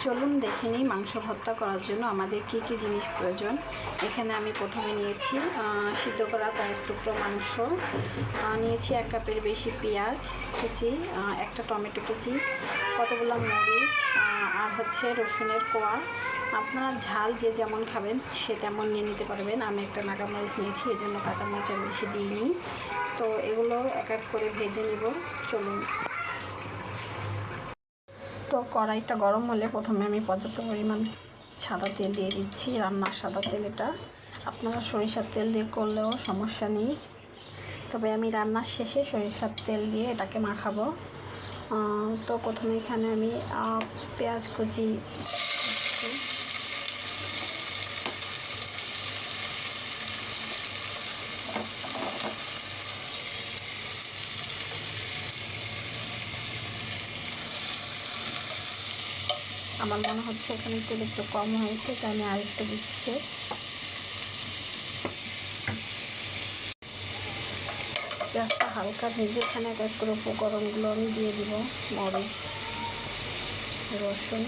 চলুন দেখে নিই মাংস ভর্তা করার জন্য আমাদের কি কি জিনিস প্রয়োজন। এখানে আমি প্রথমে নিয়েছি সিদ্ধ করা কয়েক টুকরো মাংস, নিয়েছি 1 কাপের বেশি পেঁয়াজ কুচি, একটা টমেটো কুচি, কতগুলো মরিচ, আর হচ্ছে রসুনের কোয়া। আপনারা ঝাল যে যেমন খাবেন সে তেমন নিয়ে নিতে পারবেন। আমি একটা নাগামরিচ নিয়েছি, এই জন্য কাঁচামরিচ বেশি দিইনি। তো এগুলো এক এক করে ভেজে নিব। চলুন। তো কড়াইটা গরম হলে প্রথমে আমি পর্যাপ্ত পরিমাণ সাদা তেল দিয়ে দিচ্ছি। রান্নার সাদা তেল এটা, আপনারা সরিষার তেল দিয়ে করলেও সমস্যা নেই, তবে আমি রান্নার শেষে সরিষার তেল দিয়ে এটাকে মাখাবো। তো প্রথমে এখানে আমি পেঁয়াজ কুচি আমার মনে হচ্ছে এখানে তেল একটু কম হয়েছে, তাই আমি আরেকটু দিচ্ছি। পেঁয়াজটা হালকা ভেজে এখানে এক এক করে উপকরণগুলো আমি দিয়ে দিব। মরিচ, রসুন,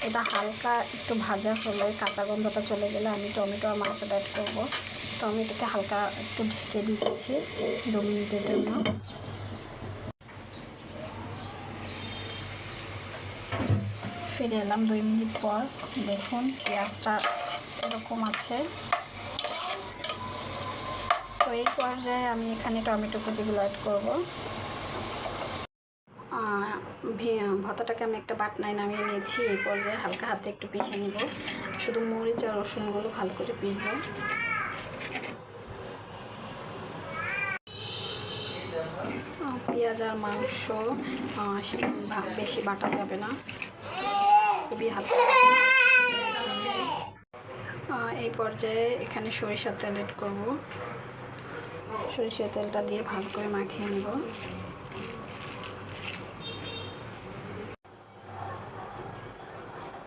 এটা হালকা একটু ভাজা হলে, কাঁচা গন্ধটা চলে গেলে আমি টমেটো আর মাংসটা অ্যাড করবো। টমেটোকে হালকা একটু ঢেকে দিচ্ছি 2 মিনিটের জন্য। ফিরে এলাম 2 মিনিট পর। দেখুন পেঁয়াজটা এরকম আছে। তো এই পর্যায়ে আমি এখানে টমেটো কুচিগুলো অ্যাড করবো। ভর্তাটাকে আমি একটা বাটনায় নামিয়ে নিয়েছি। এই পর্যায়ে হালকা হাতে একটু পিষে নিব। শুধু মরিচ আর রসুনগুলো ভালো করে পিষব। পেঁয়াজ আর মাংস বেশি বাটা যাবে না, খুবই হালকা। এই পর্যায়ে এখানে সরিষার তেল অ্যাড করব। সরিষার তেলটা দিয়ে ভালো করে মাখিয়ে নেব।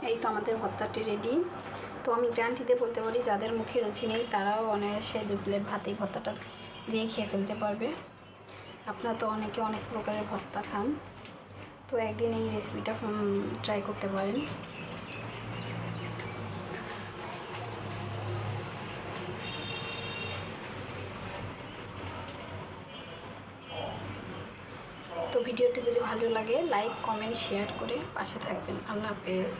এই তো আমাদের ভর্তাটি রেডি। তো আমি গ্যারান্টি দিয়ে বলতে পারি, যাদের মুখে রুচি নেই তারাও অনায়াসে 2 প্লেট ভাত এই ভর্তাটা দিয়ে খেয়ে ফেলতে পারবে। আপনারা তো অনেকে অনেক প্রকারের ভর্তা খান, তো একদিন এই রেসিপিটা ট্রাই করতে পারেন। তো ভিডিওটি যদি ভালো লাগে লাইক, কমেন্ট, শেয়ার করে পাশে থাকবেন। আল্লাহ হাফেজ।